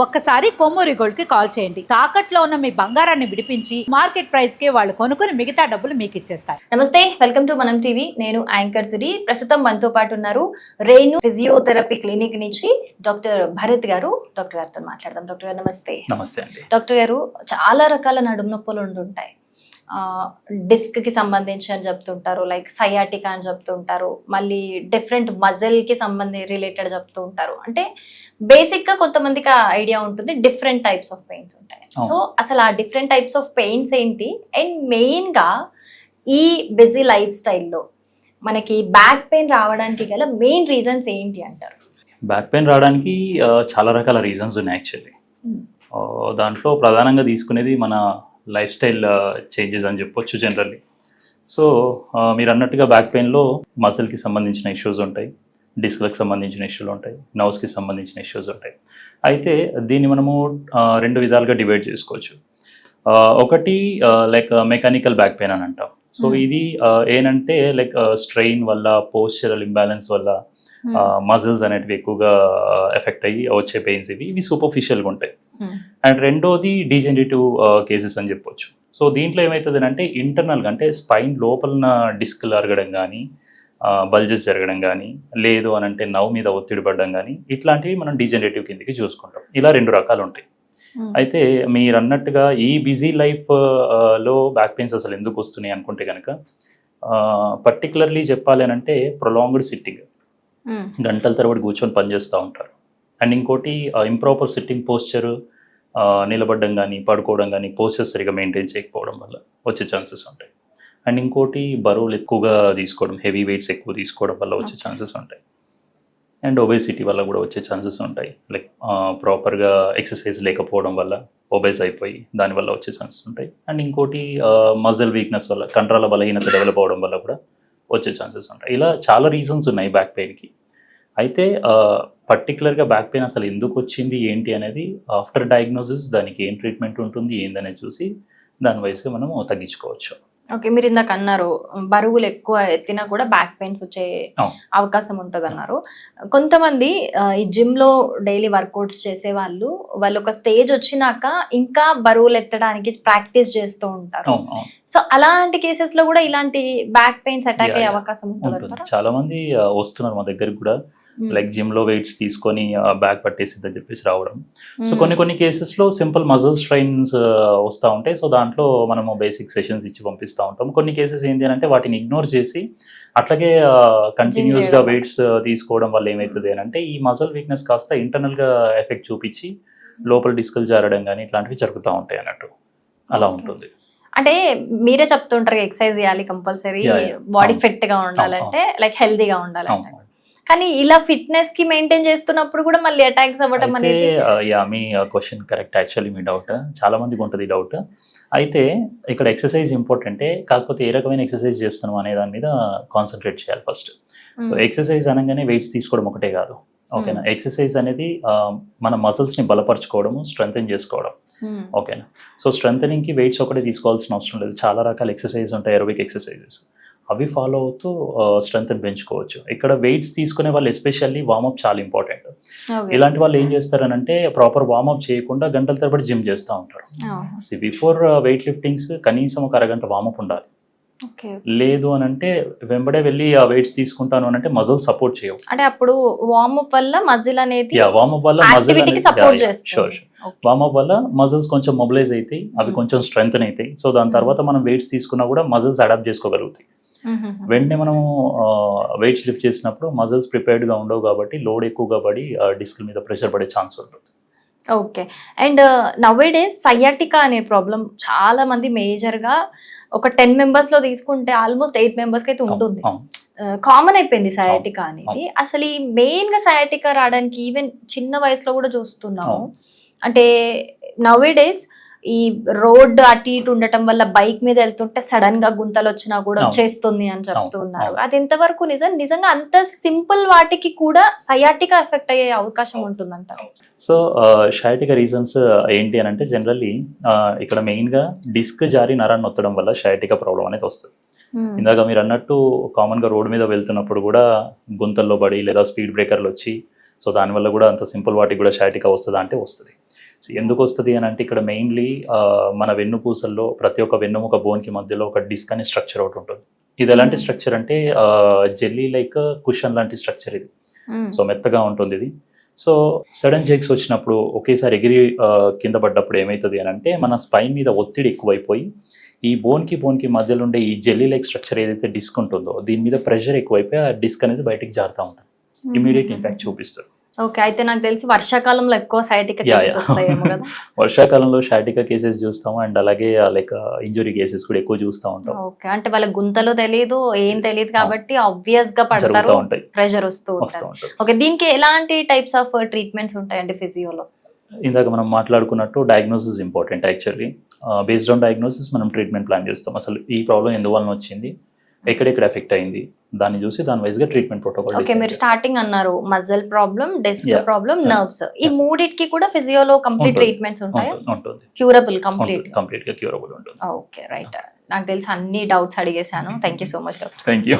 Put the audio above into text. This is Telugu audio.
ఒక్కసారి కొమ్మూరి గోల్డ్ కి కాల్ చేయండి. తాకట్లో ఉన్న మీ బంగారాన్ని విడిపించి మార్కెట్ ప్రైస్ కి వాళ్ళు కొనుక్కుని మిగతా డబ్బులు మీకు ఇచ్చేస్తారు. నమస్తే, వెల్కమ్ టు మనం టీవీ. నేను యాంకర్ సిరి. ప్రస్తుతం మనతో పాటు ఉన్నారు రేణు ఫిజియోథెరపీ క్లినిక్ నుంచి డాక్టర్ భరత్ గారు. డాక్టర్ గారితో మాట్లాడదాం. డాక్టర్ గారు నమస్తే. నమస్తే అండి. డాక్టర్ గారు, చాలా రకాల నడుము నొప్పులు ఉంటుంటాయి. డిస్క్ కి సంబంధించి అని చెప్తుంటారు, లైక్ సయాటికా అని చెప్తుంటారు, మళ్ళీ డిఫరెంట్ మజిల్ కి రిలేటెడ్ చెప్తూ ఉంటారు. అంటే బేసిక్ గా కొంతమందికి ఐడియా ఉంటుంది, డిఫరెంట్ టైప్స్ ఆఫ్ పెయిన్స్ ఉంటాయి. సో అసలు ఆ డిఫరెంట్ టైప్స్ ఆఫ్ పెయిన్స్ ఏంటి, అండ్ మెయిన్ గా ఈ బిజీ లైఫ్ స్టైల్లో మనకి బ్యాక్ పెయిన్ రావడానికి గల మెయిన్ రీజన్స్ ఏంటి అంటారు? బ్యాక్ పెయిన్ రావడానికి చాలా రకాల రీజన్స్ ఉన్నాయి యాక్చువల్లీ. దాంట్లో ప్రధానంగా తీసుకునేది మన లైఫ్ స్టైల్ చేంజెస్ అని చెప్పొచ్చు జనరల్లీ. సో మీరు అన్నట్టుగా బ్యాక్ పెయిన్లో మజిల్కి సంబంధించిన ఇష్యూస్ ఉంటాయి, డిస్క్లకు సంబంధించిన ఇష్యూలు ఉంటాయి, నర్వ్స్కి సంబంధించిన ఇష్యూస్ ఉంటాయి. అయితే దీన్ని మనము రెండు విధాలుగా డివైడ్ చేసుకోవచ్చు. ఒకటి లైక్ మెకానికల్ బ్యాక్ పెయిన్ అని అంటాం. సో ఇది ఏంటంటే లైక్ స్ట్రెయిన్ వల్ల, పోస్చరల్ ఇంబ్యాలెన్స్ వల్ల మజిల్స్ అనేటివి ఎక్కువగా ఎఫెక్ట్ అయ్యి వచ్చే పెయిన్స్ ఇవి సూపర్ఫిషియల్గా ఉంటాయి. అండ్ రెండోది డీజనరేటివ్ కేసెస్ అని చెప్పొచ్చు. సో దీంట్లో ఏమవుతుంది అంటే ఇంటర్నల్గా, అంటే స్పైన్ లోపల డిస్క్లు అరగడం కానీ, బల్జెస్ జరగడం కానీ, లేదు అని అంటే నవ్ మీద ఒత్తిడి పడడం కానీ, ఇట్లాంటివి మనం డీజనరేటివ్ కిందకి చూసుకుంటాం. ఇలా రెండు రకాలు ఉంటాయి. అయితే మీరు అన్నట్టుగా ఈ బిజీ లైఫ్ లో బ్యాక్ పెయిన్స్ అసలు ఎందుకు వస్తున్నాయి అనుకుంటే కనుక, పర్టికులర్లీ చెప్పాలి అని అంటే ప్రొలాంగ్డ్ సిట్టింగ్, గంటల తరబడి కూర్చొని పనిచేస్తూ ఉంటారు. అండ్ ఇంకోటి ఇంప్రాపర్ సిట్టింగ్ పోస్చర్, నిలబడడం కానీ, పడుకోవడం కానీ, పోస్చర్ సరిగా మెయింటైన్ చేయకపోవడం వల్ల వచ్చే ఛాన్సెస్ ఉంటాయి. అండ్ ఇంకోటి బరువులు ఎక్కువగా తీసుకోవడం, హెవీ వెయిట్స్ ఎక్కువ తీసుకోవడం వల్ల వచ్చే ఛాన్సెస్ ఉంటాయి. అండ్ ఒబేసిటీ వల్ల కూడా వచ్చే ఛాన్సెస్ ఉంటాయి. లైక్ ప్రాపర్గా ఎక్సర్సైజ్ లేకపోవడం వల్ల ఒబేస్ అయిపోయి దానివల్ల వచ్చే ఛాన్సెస్ ఉంటాయి. అండ్ ఇంకోటి మజిల్ వీక్నెస్ వల్ల, కండరాల బలహీనత డెవలప్ అవ్వడం వల్ల కూడా వచ్చే ఛాన్సెస్ ఉంటాయి. ఇలా చాలా రీజన్స్ ఉన్నాయి బ్యాక్ పెయిన్కి. అయితే పర్టికులర్గా బ్యాక్ పెయిన్ అసలు ఎందుకు వచ్చింది ఏంటి అనేది ఆఫ్టర్ డయాగ్నోసిస్ దానికి ఏం ట్రీట్మెంట్ ఉంటుంది ఏందనేది చూసి దాని వయసుగా మనం తగ్గించుకోవచ్చు. ఓకే, మీరు ఇందాక అన్నారు బరువులు ఎక్కువ ఎత్తినా కూడా బ్యాక్ పెయిన్స్ వచ్చే అవకాశం ఉంటుంది అన్నారు. కొంతమంది ఈ జిమ్ లో డైలీ వర్కౌట్స్ చేసే వాళ్ళు ఒక స్టేజ్ వచ్చినాక ఇంకా బరువులు ఎత్తడానికి ప్రాక్టీస్ చేస్తూ ఉంటారు. సో అలాంటి కేసెస్ లో కూడా ఇలాంటి బ్యాక్ పెయిన్స్ అటాక్ అయ్యే అవకాశం ఉంటుంది. చాలా మంది వస్తున్నారు మా దగ్గరికి కూడా, లైక్ జిమ్ లో వెయిట్స్ తీసుకొని బ్యాక్ పట్టేసిద్దని చెప్పేసి రావడం. సో కొన్ని కేసెస్లో సింపుల్ మజిల్ స్ట్రైన్స్ వస్తూ ఉంటాయి. సో దాంట్లో మనము బేసిక్ సెషన్స్ ఇచ్చి పంపిస్తూ ఉంటాం. కొన్ని కేసెస్ ఏంటి అంటే వాటిని ఇగ్నోర్ చేసి అట్లాగే కంటిన్యూస్గా వెయిట్స్ తీసుకోవడం వల్ల ఏమవుతుంది అని అంటే ఈ మజిల్ వీక్నెస్ కాస్త ఇంటర్నల్గా ఎఫెక్ట్ చూపించి లోపల డిస్కులు జారడం కానీ ఇట్లాంటివి జరుగుతూ ఉంటాయి అన్నట్టు. అలా ఉంటుంది. అంటే మీరే చెప్తుంటారు ఎక్సర్సైజ్ చేయాలి కంపల్సరీ, బాడీ ఫిట్ గా ఉండాలంటే, లైక్ హెల్దీగా ఉండాలంటే. కానీ ఇలా ఫిట్నెస్ కి మెయింటైన్ చేస్తున్నప్పుడు కూడా మళ్ళీ అటాక్స్ అవ్వడం అనేది, మీ క్వశ్చన్ కరెక్ట్. యాక్చువల్లీ మీ డౌట్ చాలా మందికి ఉంటుంది డౌట్. అయితే ఇక్కడ ఎక్సర్సైజ్ ఇంపార్టెంటే, కాకపోతే ఏ రకమైన ఎక్సర్సైజ్ చేస్తున్నాం అనే దాని మీద కాన్సన్ట్రేట్ చేయాలి ఫస్ట్. సో ఎక్సర్సైజ్ అనగానే వెయిట్స్ తీసుకోవడం ఒకటే కాదు, ఓకేనా. ఎక్సర్సైజ్ అనేది మన మజిల్స్ని బలపరచుకోవడము, స్ట్రెంథెన్ చేసుకోవడం, ఓకేనా. సో స్ట్రెంథనింగ్కి వెయిట్స్ ఒకటే తీసుకోవాల్సిన అవసరం లేదు. చాలా రకాల ఎక్సర్సైజ్ ఉంటాయి, ఏరోబిక్ ఎక్సర్సైజెస్, అవి ఫాలో అవుతూ స్ట్రెంత్ పెంచుకోవచ్చు. ఇక్కడ వెయిట్స్ తీసుకునే వాళ్ళు ఎస్పెషల్లీ వార్మప్ చాలా ఇంపార్టెంట్. ఇలాంటి వాళ్ళు ఏం చేస్తారని అంటే ప్రాపర్ వార్మప్ చేయకుండా గంటల తరబడి జిమ్ చేస్తూ ఉంటారు. బిఫోర్ వెయిట్ లిఫ్టింగ్స్ కనీసం ఒక అరగంట వార్మప్ ఉండాలి. లేదు అని అంటే వెంబడే వెళ్ళి ఆ వెయిట్స్ తీసుకుంటాను అని అంటే మజిల్ సపోర్ట్ చేయవు. అంటే అప్పుడు వార్మప్ వల్ల మజిల్ అనేది, వార్మప్ వల్ల మజిల్ వార్మప్ వల్ల మజిల్స్ కొంచెం మొబిలైజ్ అవుతాయి, అవి కొంచెం స్ట్రెంథెన్ అవుతాయి. సో దాని తర్వాత మనం వెయిట్స్ తీసుకున్నా కూడా మజిల్స్ అడాప్ట్ చేసుకోగలుగుతాయి. వెంటనే మనం వెయిట్స్ లిఫ్ట్ చేసినప్పుడు మజిల్స్ ప్రిపేర్డ్గా ఉండవు కాబట్టి లోడ్ ఎక్కువగా పడి డిస్క్ మీద ప్రెషర్ పడే ఛాన్స్ ఉంటుంది. ఓకే, అండ్ నౌవేడేస్ సయాటికా అనే ప్రాబ్లం చాలా మంది మేజర్గా ఒక 10 members లో తీసుకుంటే ఆల్మోస్ట్ 8 members కి అయితే ఉంటుంది. కామన్ అయిపోయింది సయాటికా అనేది. అసలు ఈ మెయిన్గా సయాటికా రావడానికి ఈవెన్ చిన్న వయసులో కూడా చూస్తున్నాము. అంటే నౌవేడేస్ ఈ రోడ్ అటు ఇటు ఉండటం వల్ల బైక్ మీద వెళ్తుంటే సడన్ గా గుంతలు వచ్చినా కూడా వచ్చేస్తుంది అని చెప్తున్నారు. అది ఎంతవరకు నిజంగా అంత సింపుల్ వాటికి కూడా సయాటికా ఎఫెక్ట్ అయ్యే అవకాశం ఉంటుందంటారు? సో షయాటికా రీజన్స్ ఏంటి అని అంటే జనరల్లీ ఇక్కడ మెయిన్గా డిస్క్ జారి నరాన్ని నొత్తడం వల్ల షయాటికా ప్రాబ్లం అనేది వస్తుంది. ఇందాక మీరు అన్నట్టు కామన్గా రోడ్ మీద వెళ్తున్నప్పుడు కూడా గుంతల్లో పడి లేదా స్పీడ్ బ్రేకర్లు వచ్చి సో దానివల్ల కూడా అంత సింపుల్ వాటికి కూడా షాటికా వస్తుందా అంటే వస్తుంది. సో ఎందుకు వస్తుంది అని అంటే ఇక్కడ మెయిన్లీ మన వెన్నుపూసల్లో ప్రతి ఒక్క వెన్నుముక బోన్కి మధ్యలో ఒక డిస్క్ అనే స్ట్రక్చర్ ఒకటి ఉంటుంది. ఇది ఎలాంటి స్ట్రక్చర్ అంటే జెల్లీ లైక్ కుషన్ లాంటి స్ట్రక్చర్ ఇది. సో మెత్తగా ఉంటుంది ఇది. సో సడన్ జెక్స్ వచ్చినప్పుడు ఒకేసారి ఎగిరి కింద పడ్డప్పుడు ఏమవుతుంది అని అంటే మన స్పైన్ మీద ఒత్తిడి ఎక్కువైపోయి ఈ బోన్కి మధ్యలో ఉండే ఈ జెల్లీ లైక్ స్ట్రక్చర్ ఏదైతే డిస్క్ ఉంటుందో దీని మీద ప్రెషర్ ఎక్కువైపోయి ఆ డిస్క్ అనేది బయటికి జారుతూ ఉంటుంది. ఇమీడియట్ ఇంపాక్ట్ చూపిస్తారు. ఓకే, అయితే నాకు తెలిసి వర్షాకాలంలో ఎక్కువ సైటికా కేసెస్ వస్తాయేమో కదా. వర్షాకాలంలో షాటికా కేసెస్ చూస్తాము అండ్ అలాగే లైక్ ఇంజురీ కేసెస్ కూడా ఎక్కువ చూస్తూ ఉంటాం. ఓకే, అంటే వాళ్ళ గుంతలు తెలియదు ఏం తెలియదు కాబట్టి ఆబ్వియస్ గా పడతారు, జరుగుతూ ఉంటాయి, ప్రెషర్ వస్తూ వస్తూ ఉంటుంది. ఉంటుంది. ఓకే, దీనికి ఎలాంటి టైప్స్ ఆఫ్ ట్రీట్మెంట్స్ ఉంటాయండి ఫిజియోలో? ఇందాక మనం మాట్లాడుకున్నట్టు diagnosis important actually. Based on diagnosis మనం ట్రీట్మెంట్ ప్లాన్ చేస్తాం. అసలు ఈ ప్రాబ్లం ఎందువల్ల వచ్చింది, ఎక్కడెక్కడ ఎఫెక్ట్ అయింది, దాన్ని చూసి దాని వైజ్ గా ట్రీట్మెంట్ ప్రోటోకాల్. ఓకే, మీరు స్టార్టింగ్ అన్నారు muscle problem, disc problem, nerves, ఈ మూడిటికి కూడా ఫిజియోలో కంప్లీట్ ట్రీట్మెంట్స్ ఉంటాయా? ఉంటుంది, క్యూరబుల్ కంప్లీట్ గా క్యూరబుల్ ఉంటుంది. ఓకే రైట్, నాకు తెలిసి అన్ని డౌట్స్ అడిగేశాను. Thank you so much doctor. Thank you.